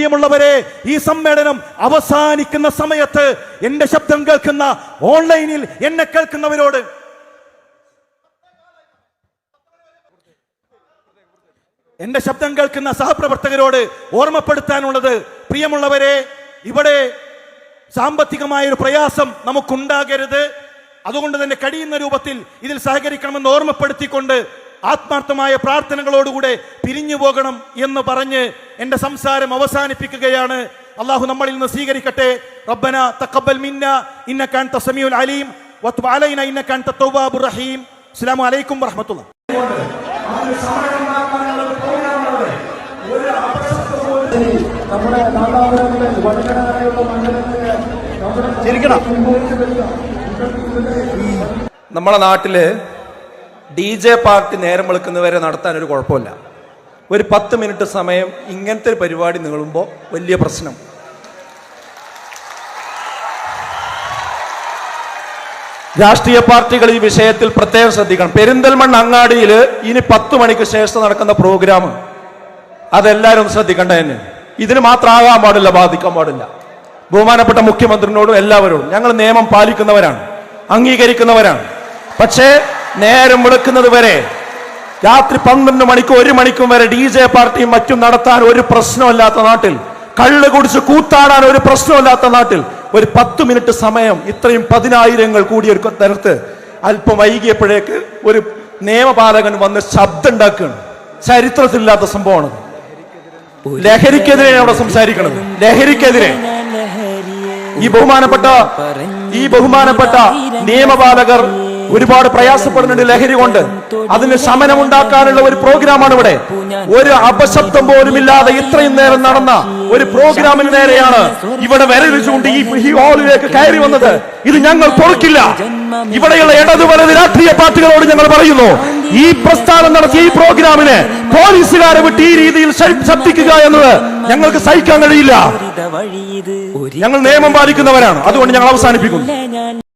പ്രിയമുള്ളവരെ, ഈ സമ്മേളനം അവസാനിക്കുന്ന സമയത്ത് എന്റെ ശബ്ദം കേൾക്കുന്ന ഓൺലൈനിൽ എന്നെ കേൾക്കുന്നവരോട് എന്റെ ശബ്ദം കേൾക്കുന്ന സഹപ്രവർത്തകരോട് ഓർമ്മപ്പെടുത്താനുള്ളത്, പ്രിയമുള്ളവരെ, ഇവിടെ സാമ്പത്തികമായൊരു പ്രയാസം നമുക്കുണ്ടാകരുത്. അതുകൊണ്ട് തന്നെ കഴിയുന്ന രൂപത്തിൽ ഇതിൽ സഹകരിക്കണമെന്ന് ഓർമ്മപ്പെടുത്തിക്കൊണ്ട് ആത്മാർത്ഥമായ പ്രാർത്ഥനകളോടുകൂടെ പിരിഞ്ഞു പോകണം എന്ന് പറഞ്ഞ് എന്റെ സംസാരം അവസാനിപ്പിക്കുകയാണ്. അള്ളാഹു നമ്മളിൽ നിന്ന് സ്വീകരിക്കട്ടെ. റബ്ബന തഖബ്ബൽ മിന്ന ഇന്നക അൻത സമീഉൽ അലീം വതുബ് അലൈനാ ഇന്നക അൻത തവ്വാബുർ റഹീം. അസ്സലാമു അലൈക്കും വറഹ്മത്തുള്ളാഹി. നമ്മളെ നാട്ടില് DJ പാർട്ടി നേരം വെളുക്കുന്നവരെ നടത്താൻ ഒരു കുഴപ്പമില്ല. ഒരു 10 മിനിറ്റ് സമയം ഇങ്ങനത്തെ ഒരു പരിപാടി നീളുമ്പോൾ വലിയ പ്രശ്നം. രാഷ്ട്രീയ പാർട്ടികൾ ഈ വിഷയത്തിൽ പ്രത്യേകം ശ്രദ്ധിക്കണം. പെരിന്തൽമണ്ണ അങ്ങാടിയിൽ ഇനി 10 മണിക്ക് ശേഷം നടക്കുന്ന പ്രോഗ്രാം അതെല്ലാവരും ശ്രദ്ധിക്കേണ്ട തന്നെ. ഇതിന് മാത്രമാകാൻ പാടില്ല, ബാധിക്കാൻ പാടില്ല. ബഹുമാനപ്പെട്ട മുഖ്യമന്ത്രിയോടും എല്ലാവരോടും ഞങ്ങൾ നിയമം പാലിക്കുന്നവരാണ്, അംഗീകരിക്കുന്നവരാണ്. പക്ഷേ നേരം വെളുക്കുന്നത് വരെ രാത്രി 12 മണിക്കും 1 മണിക്കും വരെ DJ പാർട്ടിയും മറ്റും നടത്താൻ ഒരു പ്രശ്നമില്ലാത്ത നാട്ടിൽ, കള്ള് കുടിച്ച് കൂത്താടാൻ ഒരു പ്രശ്നമില്ലാത്ത നാട്ടിൽ ഒരു 10 മിനിറ്റ് സമയം ഇത്രയും 10,000 കൂടിയ ഒരു തരത്ത് അല്പം വൈകിയപ്പോഴേക്ക് ഒരു നിയമപാലകൻ വന്ന് ശബ്ദം ഉണ്ടാക്കുകയാണ്. ചരിത്രത്തിലില്ലാത്ത സംഭവമാണ്. ലഹരിക്കെതിരെയാണ് അവിടെ സംസാരിക്കുന്നത്. ലഹരിക്കെതിരെ ഈ ബഹുമാനപ്പെട്ട നിയമപാലകർ ഒരുപാട് പ്രയാസപ്പെടുന്നുണ്ട് ലഹരി കൊണ്ട്. അതിന് ശമനമുണ്ടാക്കാനുള്ള ഒരു പ്രോഗ്രാമാണ് ഇവിടെ. ഒരു അപശബ്ദം പോലും ഇല്ലാതെ ഇത്രയും നേരം നടന്ന ഒരു പ്രോഗ്രാമിന് നേരെയാണ് ഇവിടെ വിരൽ ചൂണ്ടി ഈ ഹാളിലേക്ക് കയറി വന്നത്. ഇത് ഞങ്ങൾ പൊറുക്കില്ല. ഇവിടെയുള്ള ഇടതു വലത് രാഷ്ട്രീയ പാർട്ടികളോട് ഞങ്ങൾ പറയുന്നു, ഈ പ്രസ്ഥാനം നടത്തിയ ഈ പ്രോഗ്രാമിനെ പോലീസുകാരെ വിട്ട് ഈ രീതിയിൽ ശബ്ദിക്കുക എന്നത് ഞങ്ങൾക്ക് സഹിക്കാൻ കഴിയില്ല. ഞങ്ങൾ നിയമം പാലിക്കുന്നവരാണ്. അതുകൊണ്ട് ഞങ്ങൾ അവസാനിപ്പിക്കുന്നു.